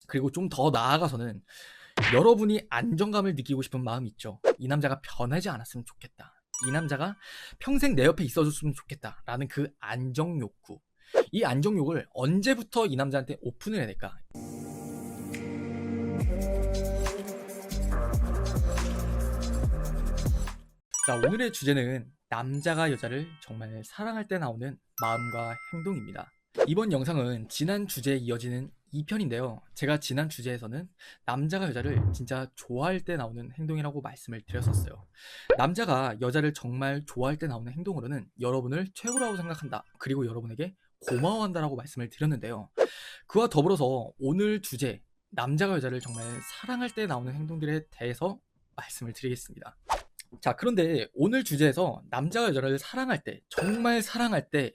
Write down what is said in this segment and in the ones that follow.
그리고 좀 더 나아가서는 여러분이 안정감을 느끼고 싶은 마음이 있죠. 이 남자가 변하지 않았으면 좋겠다. 이 남자가 평생 내 옆에 있어줬으면 좋겠다. 라는 그 안정 욕구. 이 안정 욕을 언제부터 이 남자한테 오픈을 해야 될까? 자, 오늘의 주제는 남자가 여자를 정말 사랑할 때 나오는 마음과 행동입니다. 이번 영상은 지난 주제에 이어지는 2편인데요. 제가 지난 주제에서는 남자가 여자를 진짜 좋아할 때 나오는 행동이라고 말씀을 드렸었어요. 남자가 여자를 정말 좋아할 때 나오는 행동으로는 여러분을 최고라고 생각한다. 그리고 여러분에게 고마워한다라고 말씀을 드렸는데요. 그와 더불어서 오늘 주제, 남자가 여자를 정말 사랑할 때 나오는 행동들에 대해서 말씀을 드리겠습니다. 자, 그런데 오늘 주제에서 남자가 여자를 사랑할 때, 정말 사랑할 때,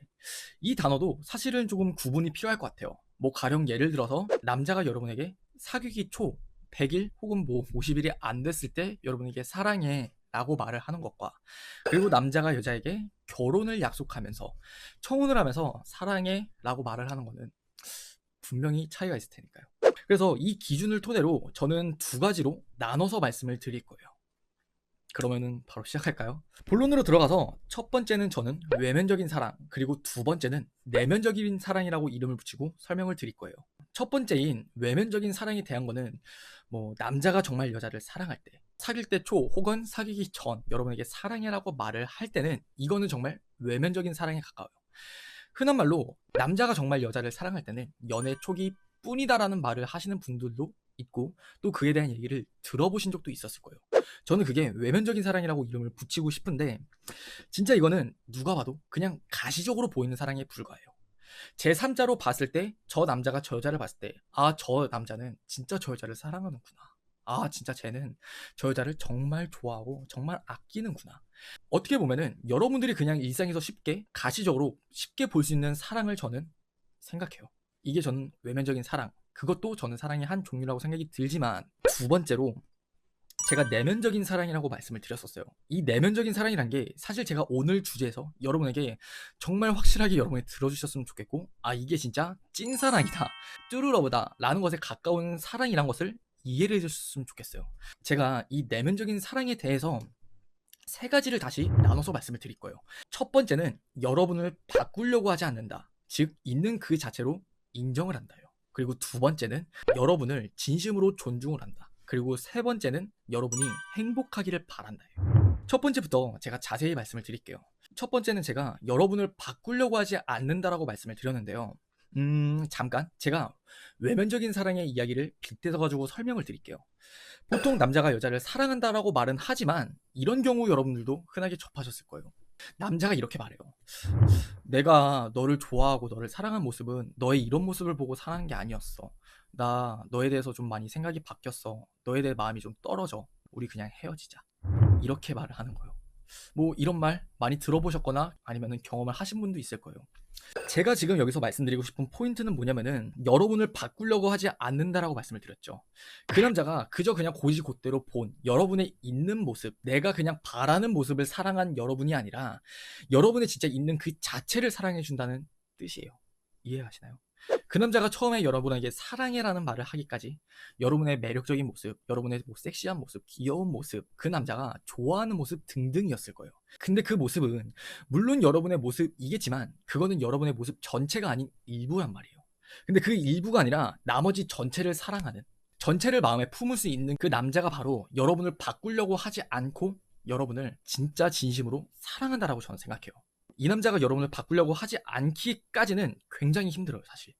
이 단어도 사실은 조금 구분이 필요할 것 같아요. 뭐 가령 예를 들어서 남자가 여러분에게 사귀기 초 100일 혹은 뭐 50일이 안 됐을 때 여러분에게 사랑해 라고 말을 하는 것과, 그리고 남자가 여자에게 결혼을 약속하면서 청혼을 하면서 사랑해 라고 말을 하는 거는 분명히 차이가 있을 테니까요. 그래서 이 기준을 토대로 저는 두 가지로 나눠서 말씀을 드릴 거예요. 그러면은 바로 시작할까요? 본론으로 들어가서 첫 번째는 저는 외면적인 사랑, 그리고 두 번째는 내면적인 사랑이라고 이름을 붙이고 설명을 드릴 거예요. 첫 번째인 외면적인 사랑에 대한 거는 뭐 남자가 정말 여자를 사랑할 때, 사귈 때 초 혹은 사귀기 전 여러분에게 사랑해라고 말을 할 때는 이거는 정말 외면적인 사랑에 가까워요. 흔한 말로 남자가 정말 여자를 사랑할 때는 연애 초기 뿐이다라는 말을 하시는 분들도 있고, 또 그에 대한 얘기를 들어보신 적도 있었을 거예요. 저는 그게 외면적인 사랑이라고 이름을 붙이고 싶은데, 진짜 이거는 누가 봐도 그냥 가시적으로 보이는 사랑에 불과해요. 제3자로 봤을 때 저 남자가 저 여자를 봤을 때, 아, 저 남자는 진짜 저 여자를 사랑하는구나. 아, 진짜 쟤는 저 여자를 정말 좋아하고 정말 아끼는구나. 어떻게 보면은 여러분들이 그냥 일상에서 쉽게 가시적으로 쉽게 볼 수 있는 사랑을 저는 생각해요. 이게 저는 외면적인 사랑, 그것도 저는 사랑의 한 종류라고 생각이 들지만, 두 번째로 제가 내면적인 사랑이라고 말씀을 드렸었어요. 이 내면적인 사랑이란 게 사실 제가 오늘 주제에서 여러분에게 정말 확실하게 여러분이 들어주셨으면 좋겠고, 아, 이게 진짜 찐사랑이다, 뚜루러브다 라는 것에 가까운 사랑이란 것을 이해를 해주셨으면 좋겠어요. 제가 이 내면적인 사랑에 대해서 세 가지를 다시 나눠서 말씀을 드릴 거예요. 첫 번째는 여러분을 바꾸려고 하지 않는다. 즉, 있는 그 자체로 인정을 한다요. 그리고 두 번째는 여러분을 진심으로 존중을 한다. 그리고 세 번째는 여러분이 행복하기를 바란다요. 첫 번째부터 제가 자세히 말씀을 드릴게요. 첫 번째는 제가 여러분을 바꾸려고 하지 않는다라고 말씀을 드렸는데요. 잠깐 제가 외면적인 사랑의 이야기를 빗대서 가지고 설명을 드릴게요. 보통 남자가 여자를 사랑한다라고 말은 하지만 이런 경우 여러분들도 흔하게 접하셨을 거예요. 남자가 이렇게 말해요. 내가 너를 좋아하고 너를 사랑한 모습은 너의 이런 모습을 보고 사랑한 게 아니었어. 나 너에 대해서 좀 많이 생각이 바뀌었어. 너에 대해 마음이 좀 떨어져. 우리 그냥 헤어지자. 이렇게 말을 하는 거예요. 뭐 이런 말 많이 들어보셨거나 아니면 경험을 하신 분도 있을 거예요. 제가 지금 여기서 말씀드리고 싶은 포인트는 뭐냐면은 여러분을 바꾸려고 하지 않는다라고 말씀을 드렸죠. 그 남자가 그저 그냥 고지곧대로 본 여러분의 있는 모습, 내가 그냥 바라는 모습을 사랑한 여러분이 아니라 여러분의 진짜 있는 그 자체를 사랑해 준다는 뜻이에요. 이해하시나요? 그 남자가 처음에 여러분에게 사랑해라는 말을 하기까지 여러분의 매력적인 모습, 여러분의 뭐 섹시한 모습, 귀여운 모습, 그 남자가 좋아하는 모습 등등이었을 거예요. 근데 그 모습은 물론 여러분의 모습이겠지만 그거는 여러분의 모습 전체가 아닌 일부란 말이에요. 근데 그 일부가 아니라 나머지 전체를 사랑하는, 전체를 마음에 품을 수 있는 그 남자가 바로 여러분을 바꾸려고 하지 않고 여러분을 진짜 진심으로 사랑한다라고 저는 생각해요. 이 남자가 여러분을 바꾸려고 하지 않기까지는 굉장히 힘들어요, 사실.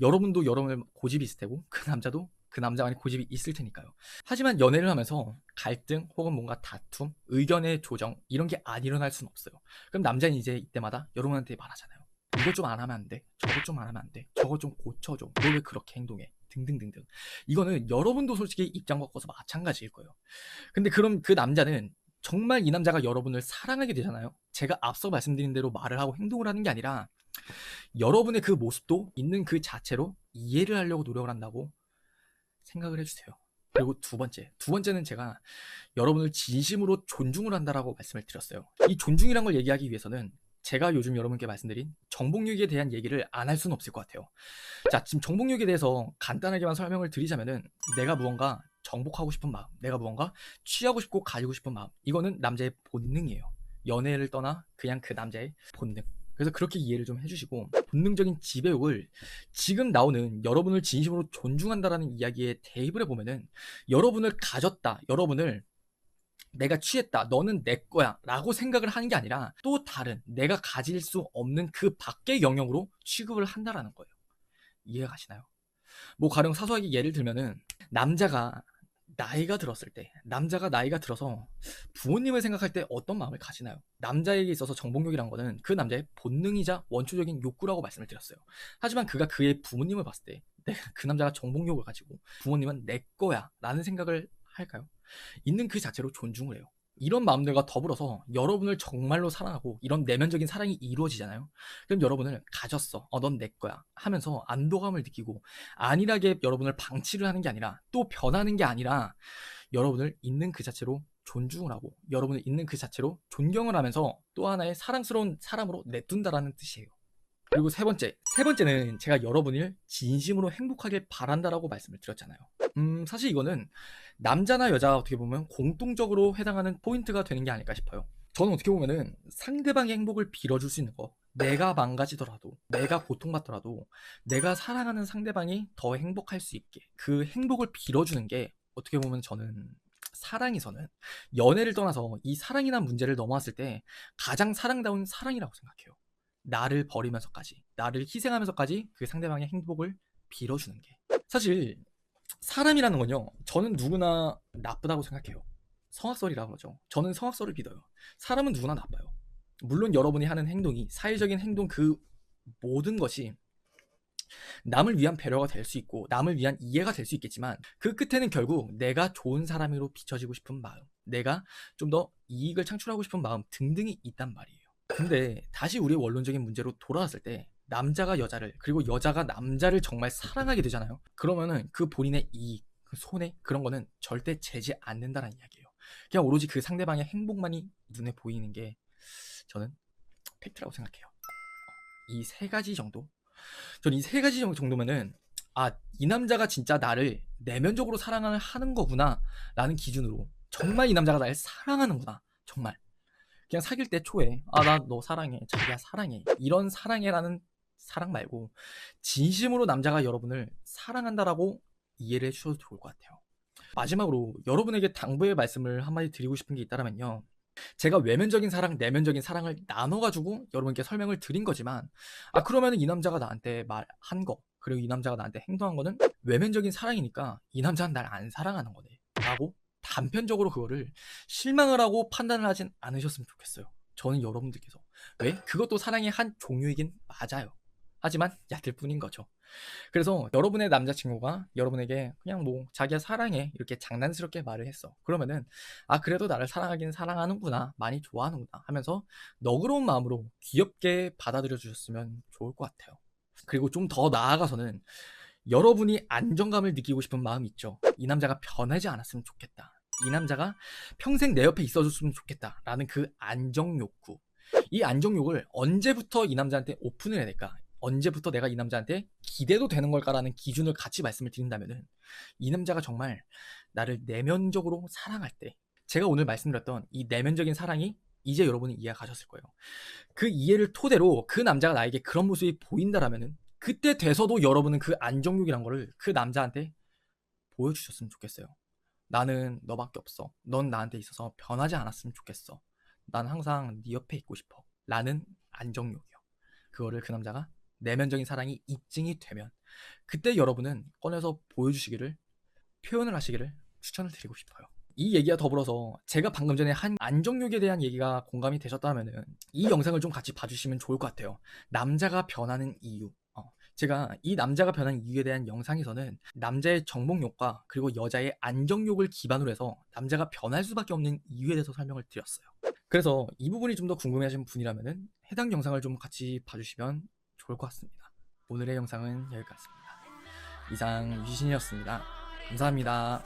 여러분도 여러분의 고집이 있을 테고 그 남자도 그 남자만의 고집이 있을 테니까요. 하지만 연애를 하면서 갈등 혹은 뭔가 다툼, 의견의 조정 이런 게 안 일어날 수는 없어요. 그럼 남자는 이제 이때마다 여러분한테 말하잖아요. 이거 좀 안 하면 안 돼. 저거 좀 안 하면 안 돼. 저거 좀 고쳐줘. 너 왜 그렇게 행동해? 등등등등. 이거는 여러분도 솔직히 입장 바꿔서 마찬가지일 거예요. 근데 그럼 그 남자는 정말 이 남자가 여러분을 사랑하게 되잖아요. 제가 앞서 말씀드린 대로 말을 하고 행동을 하는 게 아니라 여러분의 그 모습도 있는 그 자체로 이해를 하려고 노력을 한다고 생각을 해주세요. 그리고 두 번째는 제가 여러분을 진심으로 존중을 한다라고 말씀을 드렸어요. 이 존중이란 걸 얘기하기 위해서는 제가 요즘 여러분께 말씀드린 정복력에 대한 얘기를 안 할 수는 없을 것 같아요. 자, 지금 정복력에 대해서 간단하게만 설명을 드리자면은 내가 무언가 정복하고 싶은 마음, 내가 무언가 취하고 싶고 가지고 싶은 마음, 이거는 남자의 본능이에요. 연애를 떠나 그냥 그 남자의 본능. 그래서 그렇게 이해를 좀 해주시고, 본능적인 지배욕을 지금 나오는 여러분을 진심으로 존중한다라는 이야기에 대입을 해보면은, 여러분을 가졌다, 여러분을 내가 취했다, 너는 내 거야 라고 생각을 하는 게 아니라 또 다른 내가 가질 수 없는 그 밖의 영역으로 취급을 한다라는 거예요. 이해가 가시나요? 뭐 가령 사소하게 예를 들면은, 남자가 나이가 들어서 부모님을 생각할 때 어떤 마음을 가지나요? 남자에게 있어서 정복력이란 거는 그 남자의 본능이자 원초적인 욕구라고 말씀을 드렸어요. 하지만 그가 그의 부모님을 봤을 때 그 남자가 정복력을 가지고 부모님은 내 거야 라는 생각을 할까요? 있는 그 자체로 존중을 해요. 이런 마음들과 더불어서 여러분을 정말로 사랑하고 이런 내면적인 사랑이 이루어지잖아요. 그럼 여러분을 가졌어, 넌 내 거야 하면서 안도감을 느끼고, 안일하게 여러분을 방치를 하는 게 아니라, 또 변하는 게 아니라, 여러분을 있는 그 자체로 존중을 하고 여러분을 있는 그 자체로 존경을 하면서 또 하나의 사랑스러운 사람으로 내둔다라는 뜻이에요. 그리고 세 번째는 제가 여러분을 진심으로 행복하길 바란다라고 말씀을 드렸잖아요. 사실 이거는 남자나 여자 어떻게 보면 공통적으로 해당하는 포인트가 되는 게 아닐까 싶어요. 저는 어떻게 보면은 상대방의 행복을 빌어줄 수 있는 거, 내가 망가지더라도, 내가 고통받더라도 내가 사랑하는 상대방이 더 행복할 수 있게 그 행복을 빌어주는 게, 어떻게 보면 저는 사랑에서는, 연애를 떠나서 이 사랑이란 문제를 넘어왔을 때 가장 사랑다운 사랑이라고 생각해요. 나를 버리면서까지, 나를 희생하면서까지 그 상대방의 행복을 빌어주는 게. 사실 사람이라는 건요, 저는 누구나 나쁘다고 생각해요. 성악설이라고 하죠. 저는 성악설을 믿어요. 사람은 누구나 나빠요. 물론 여러분이 하는 행동이, 사회적인 행동 그 모든 것이 남을 위한 배려가 될 수 있고 남을 위한 이해가 될 수 있겠지만, 그 끝에는 결국 내가 좋은 사람으로 비춰지고 싶은 마음, 내가 좀 더 이익을 창출하고 싶은 마음 등등이 있단 말이에요. 근데 다시 우리의 원론적인 문제로 돌아왔을 때, 남자가 여자를, 그리고 여자가 남자를 정말 사랑하게 되잖아요. 그러면은 그 본인의 이익, 그 손해, 그런 거는 절대 재지 않는다는 이야기예요. 그냥 오로지 그 상대방의 행복만이 눈에 보이는 게 저는 팩트라고 생각해요. 이 세 가지 정도? 저는 이 세 가지 정도면은, 이 남자가 진짜 나를 내면적으로 사랑을 하는 거구나 라는 기준으로, 정말 이 남자가 나를 사랑하는구나, 정말 그냥 사귈 때 초에 나 너 사랑해, 자기야 사랑해, 이런 사랑해라는 사랑 말고 진심으로 남자가 여러분을 사랑한다라고 이해를 해주셔도 좋을 것 같아요. 마지막으로 여러분에게 당부의 말씀을 한마디 드리고 싶은 게 있다면요, 제가 외면적인 사랑, 내면적인 사랑을 나눠가지고 여러분께 설명을 드린 거지만, 그러면 이 남자가 나한테 말한 거, 그리고 이 남자가 나한테 행동한 거는 외면적인 사랑이니까 이 남자는 날 안 사랑하는 거네 라고 단편적으로 그거를 실망을 하고 판단을 하진 않으셨으면 좋겠어요. 저는 여러분들께서, 왜? 그것도 사랑의 한 종류이긴 맞아요. 하지만 얕을 뿐인 거죠. 그래서 여러분의 남자친구가 여러분에게 그냥 뭐 자기야 사랑해 이렇게 장난스럽게 말을 했어. 그러면은 그래도 나를 사랑하긴 사랑하는구나, 많이 좋아하는구나 하면서 너그러운 마음으로 귀엽게 받아들여 주셨으면 좋을 것 같아요. 그리고 좀 더 나아가서는 여러분이 안정감을 느끼고 싶은 마음이 있죠. 이 남자가 변하지 않았으면 좋겠다, 이 남자가 평생 내 옆에 있어줬으면 좋겠다 라는 그 안정 욕구, 이 안정 욕을 언제부터 이 남자한테 오픈을 해야 될까, 언제부터 내가 이 남자한테 기대도 되는 걸까라는 기준을 같이 말씀을 드린다면은, 이 남자가 정말 나를 내면적으로 사랑할 때, 제가 오늘 말씀드렸던 이 내면적인 사랑이 이제 여러분이 이해가 가셨을 거예요. 그 이해를 토대로 그 남자가 나에게 그런 모습이 보인다라면은, 그때 돼서도 여러분은 그 안정욕이란 거를 그 남자한테 보여주셨으면 좋겠어요. 나는 너밖에 없어, 넌 나한테 있어서 변하지 않았으면 좋겠어, 난 항상 네 옆에 있고 싶어 라는 안정욕이요. 그거를 그 남자가 내면적인 사랑이 입증이 되면, 그때 여러분은 꺼내서 보여주시기를, 표현을 하시기를 추천을 드리고 싶어요. 이 얘기와 더불어서 제가 방금 전에 한 안정욕에 대한 얘기가 공감이 되셨다면은 이 영상을 좀 같이 봐주시면 좋을 것 같아요. 남자가 변하는 이유. 제가 이 남자가 변한 이유에 대한 영상에서는 남자의 정복욕과 그리고 여자의 안정욕을 기반으로 해서 남자가 변할 수밖에 없는 이유에 대해서 설명을 드렸어요. 그래서 이 부분이 좀 더 궁금해하시는 분이라면은 해당 영상을 좀 같이 봐주시면 좋을 것 같습니다. 오늘의 영상은 여기까지입니다. 이상 유시신이었습니다. 감사합니다.